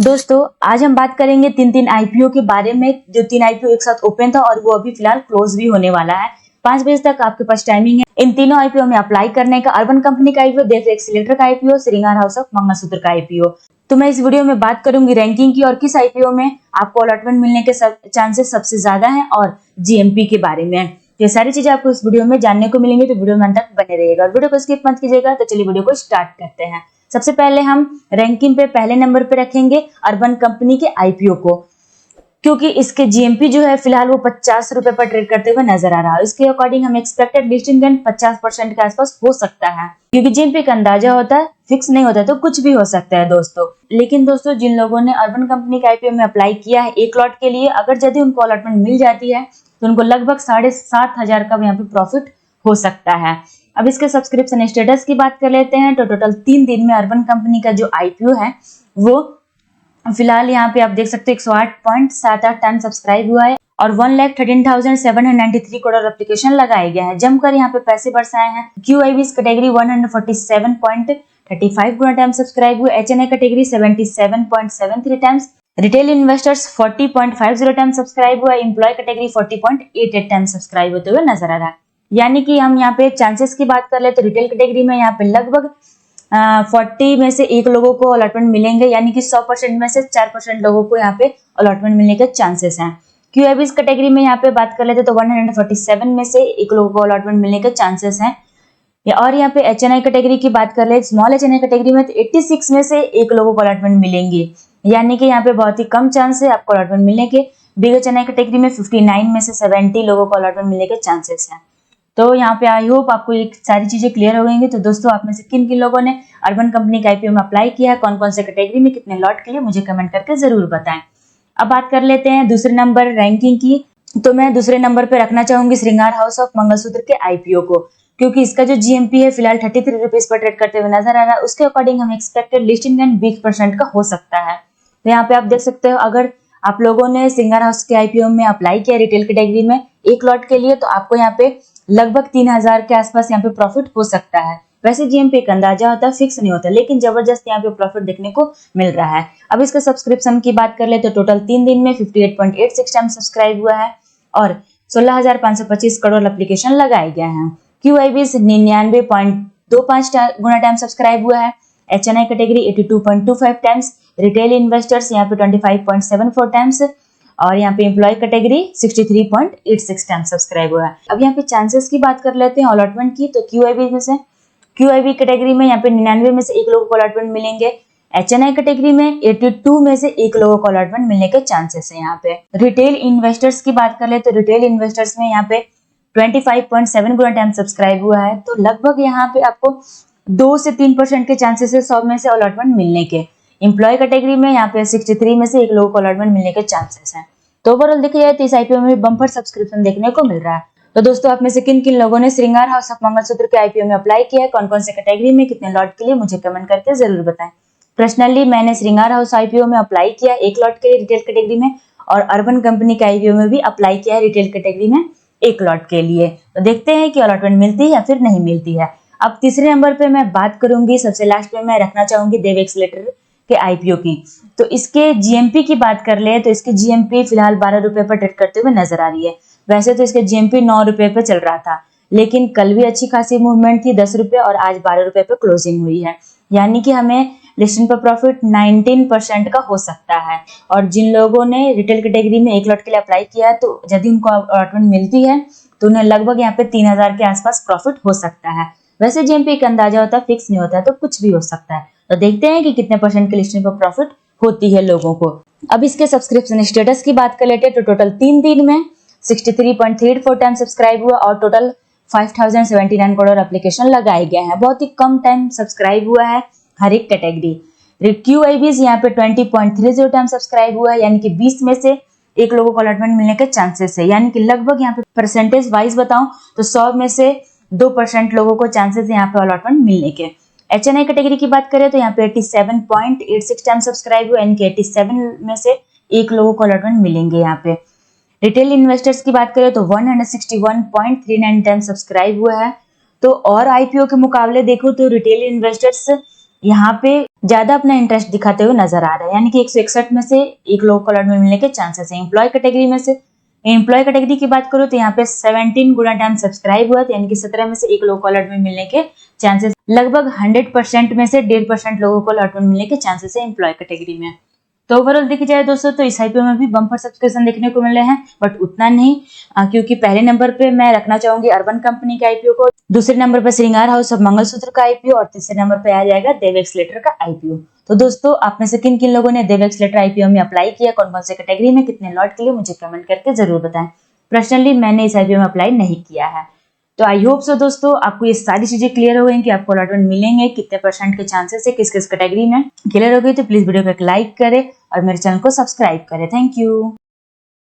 दोस्तों आज हम बात करेंगे तीन आईपीओ के बारे में, जो 3 आईपीओ एक साथ ओपन था और वो अभी फिलहाल क्लोज भी होने वाला है। 5 बजे तक आपके पास टाइमिंग है इन तीनों आईपीओ में अप्लाई करने का। अर्बन कंपनी का आईपीओ, देव एक्सीलेटर का आईपीओ, श्रृंगार हाउस ऑफ मंगलसूत्र का आईपीओ। तो मैं इस वीडियो में बात करूंगी रैंकिंग की और किस आईपीओ में आपको अलॉटमेंट मिलने के चांसेस सबसे ज्यादा है और जीएमपी के बारे में। ये सारी चीजें आपको इस वीडियो में जानने को मिलेंगी, तो वीडियो में अंत तक बने रहिएगा और वीडियो को स्किप मत कीजिएगा। तो चलिए वीडियो को स्टार्ट करते हैं। सबसे पहले हम रैंकिंग पे पहले नंबर पे रखेंगे अर्बन कंपनी के आईपीओ को, क्योंकि इसके जीएमपी जो है फिलहाल वो 50 रुपए पर ट्रेड करते हुए नजर आ रहा है। इसके अकॉर्डिंग हम एक्सपेक्टेड लिस्टिंग गेन 50% के आसपास हो सकता है, क्योंकि जीएमपी का अंदाजा होता है, फिक्स नहीं होता, तो कुछ भी हो सकता है दोस्तों। लेकिन दोस्तों जिन लोगों ने अर्बन कंपनी का आईपीओ में अप्लाई किया है एक लॉट के लिए, अगर यदि उनको अलॉटमेंट मिल जाती है तो उनको लगभग 7,500 का यहाँ पे प्रॉफिट हो सकता है। अब इसके सब्सक्रिप्शन स्टेटस की बात कर लेते हैं। तो टोटल 3 दिन में अर्बन कंपनी का जो आईपीओ है वो फिलहाल यहाँ पे आप देख सकते हैं 108.78 टाइम सब्सक्राइब हुआ है और 1,13,793 करोड़ एप्लीकेशन लगाए गए हैं। जमकर यहाँ पे पैसे बरसाए हैं। QIBs कैटेगरी 147.35 गुना टाइम सब्सक्राइब हुए, HNI category 77.73 times, retail investors 40.50 time subscribe हुआ, एम्प्लॉय कैटेगरी 40.88 टाइम सब्सक्राइब होते हुए नजर आ रहा है। यानी कि हम यहाँ पे चांसेस की बात कर ले तो रिटेल कैटेगरी में यहाँ पे लगभग 40 में से 1 लोगों को अलॉटमेंट मिलेंगे, यानी कि 100% में से 4% लोगों को यहाँ पे अलॉटमेंट मिलने के चांसेस हैं। QIBs कैटेगरी में यहाँ पे बात कर लेते तो 147 में से 1 लोगों को अलॉटमेंट मिलने के चांसेस हैं। और यहाँ पे HNI कैटेगरी की बात कर ले, स्मॉल HNI कैटेगरी में तो 86 में से 1 लोगों को अलॉटमेंट मिलेंगे, यानी कि यहाँ पे बहुत ही कम चांस है आपको अलॉटमेंट मिलने के। बिग HNI कैटेगरी में 59 में से 70 लोगों को अलॉटमेंट मिलने के चांसेस हैं। तो यहाँ पे आई होप आपको ये सारी चीजें क्लियर हो गई। तो दोस्तों आप में से किन किन लोगों ने अर्बन कंपनी का आईपीओ में अप्लाई किया है, कौन कौन से कैटेगरी में, कितने लॉट के लिए, मुझे कमेंट करके जरूर बताएं। अब बात कर लेते हैं दूसरे नंबर रैंकिंग की। तो मैं दूसरे नंबर पे रखना चाहूंगी श्रृंगार हाउस ऑफ मंगलसूत्र के आईपीओ को, क्योंकि इसका जो जीएमपी है फिलहाल 33 रुपीज पर ट्रेड करते हुए नजर आ रहा है। उसके अकॉर्डिंग हम एक्सपेक्टेड लिस्टिंग गेन 20% का हो सकता है। तो यहाँ पे आप देख सकते हो, अगर आप लोगों ने श्रृंगार हाउस के आईपीओ में अप्लाई किया रिटेल कैटेगरी में 1 लॉट के लिए, तो आपको यहाँ पे लगभग 3,000 के आसपास यहाँ पे प्रॉफिट हो सकता है। वैसे जीएमपी का अंदाजा होता है, फिक्स नहीं होता, लेकिन जबरदस्त यहाँ पे प्रॉफिट देखने को मिल रहा है। अब इसके सब्सक्रिप्शन की बात कर ले तो टोटल 3 दिन में 58.86 टाइम सब्सक्राइब हुआ है और 16,525 करोड़ एप्लीकेशन लगाए गए हैं। QIBs 99.25 गुना टाइम सब्सक्राइब हुआ है, HNI category 82.25 times, retail investors यहाँ पे 25.74 टाइम्स और यहाँ पे एम्प्लॉय कैटेगरी 63.86 टाइम सब्सक्राइब हुआ है। अब यहाँ पे चांसेस की बात कर लेते हैं अलॉटमेंट की। तो QIB में से QIB कैटेगरी में यहाँ पे 99 में से 1 लोगों को अलॉटमेंट मिलेंगे, HNI कैटेगरी में 82 में से 1 लोगों को अलॉटमेंट मिलने के चांसेस है। यहाँ पे रिटेल इन्वेस्टर्स की बात कर ले तो रिटेल इन्वेस्टर्स में यहाँ पे 25.7 गुना टाइम सब्सक्राइब हुआ है, तो लगभग यहाँ पे आपको 2 से 3% के चांसेस है 100 में से अलॉटमेंट मिलने के। एम्प्लॉय कैटेगरी में यहाँ पे 63 में से 1 लोगों को अलॉटमेंट मिलने के चांसेस हैं। तो ओवरऑल देखा जाए तो इस आईपीओ में बम्पर सब्सक्रिप्शन देखने को मिल रहा है। तो दोस्तों आप में से किन किन लोगों ने श्रृंगार हाउस ऑफ मंगलसूत्र के आईपीओ में अप्लाई किया है, कौन कौन से कैटेगरी में, कितने लॉट के लिए, मुझे कमेंट करके जरूर बताएं। पर्सनली मैंने श्रृंगार हाउस आईपीओ में अप्लाई किया 1 लॉट के लिए रिटेल कैटेगरी में, और अर्बन कंपनी के आईपीओ में भी अप्लाई किया है रिटेल कैटेगरी में 1 लॉट के लिए। तो देखते हैं कि अलॉटमेंट मिलती है या फिर नहीं मिलती है। अब तीसरे नंबर पे मैं बात करूंगी, सबसे लास्ट में मैं रखना चाहूंगी देव एक्सीलेटर के आईपीओ की। तो इसके जीएमपी की बात कर ले तो इसकी जीएमपी फिलहाल 12 रुपए पर ट्रेड करते हुए नजर आ रही है। वैसे तो इसके जीएमपी 9 रुपए पे चल रहा था, लेकिन कल भी अच्छी खासी मूवमेंट थी 10 रुपए और आज 12 रुपए पे क्लोजिंग हुई है, यानी कि हमें लिस्टिंग पर प्रॉफिट 19% का हो सकता है। और जिन लोगों ने रिटेल कैटेगरी में 1 लॉट के लिए अप्लाई किया, तो यदि उनको अलॉटमेंट मिलती है तो उन्हें लगभग यहाँ पे 3,000 के आसपास प्रॉफिट हो सकता है। वैसे जीएमपी का अंदाजा होता है, फिक्स नहीं होता है, तो कुछ भी हो सकता है। तो देखते हैं कि कितने % की लिस्टिंग पर प्रॉफिट होती है लोगों को। अब इसके सब्सक्रिप्शन स्टेटस की बात कर लेते हैं। तो टोटल 3 दिन में 63.34 टाइम सब्सक्राइब हुआ और टोटल 5,079 करोड़ एप्लीकेशन लगाए गए हैं। बहुत ही कम टाइम सब्सक्राइब हुआ है हर एक कैटेगरी। QIBs यहाँ पे 20.30 टाइम सब्सक्राइब हुआ है, यानी कि 20 में से 1 लोगों को अलॉटमेंट मिलने के चांसेस है, यानी कि लगभग यहाँ पे परसेंटेज वाइज बताऊं तो 100 में से 2% लोगों को चांसेस है यहाँ पे अलॉटमेंट मिलने के। HNI कैटेगरी की बात करें तो यहाँ पे 87.86 टाइम सब्सक्राइब हुआ, यानी कि 87 में से 1 लोगों को अलॉटमेंट मिलेंगे यहाँ पे। रिटेल इन्वेस्टर्स की बात करें तो 161.39 टाइम सब्सक्राइब हुआ है। तो और आईपीओ के मुकाबले देखो तो रिटेल इन्वेस्टर्स यहाँ पे ज्यादा अपना इंटरेस्ट दिखाते हुए नजर आ रहा है, यानी कि 161 में से एक लोगों को अलॉटमेंट मिलने के चांसेस है। एम्प्लॉय कैटेगरी में से एम्प्लॉय कैटेगरी की बात करूं तो यहाँ पे 17 गुना टाइम सब्सक्राइब हुआ, यानी कि 17 में से एक लोगों को अलॉटमेंट मिलने के चांसेस लगभग 100% में से 1.5% लोगों को अलॉटमेंट मिलने के चांसेस है एम्प्लॉय कैटेगरी में। तो ओवरऑल देखी जाए दोस्तों तो इस आईपीओ में भी बम्पर सब्सक्रिप्शन देखने को मिले हैं, बट उतना नहीं, क्योंकि पहले नंबर पे मैं रखना चाहूंगी अर्बन कंपनी के आईपीओ को, दूसरे नंबर पर श्रृंगार हाउस ऑफ मंगलसूत्र का आईपीओ और तीसरे नंबर पे आ जाएगा देव एक्सलेटर का आईपीओ। तो दोस्तों आप में से किन किन लोगों ने देव एक्सलेटर आईपीओ में अप्लाई किया, कौन कौन से कैटेगरी में, कितने लॉट के लिए, मुझे कमेंट करके जरूर बताएं। पर्सनली मैंने इस आईपीओ में अप्लाई नहीं किया है। तो आई होप सो दोस्तों आपको ये सारी चीजें क्लियर हो गई कि आपको अलॉटमेंट मिलेंगे, कितने परसेंट के चांसेस है, किस किस कैटेगरी में। क्लियर हो गई तो प्लीज वीडियो को एक लाइक करें और मेरे चैनल को सब्सक्राइब करें। Thank you.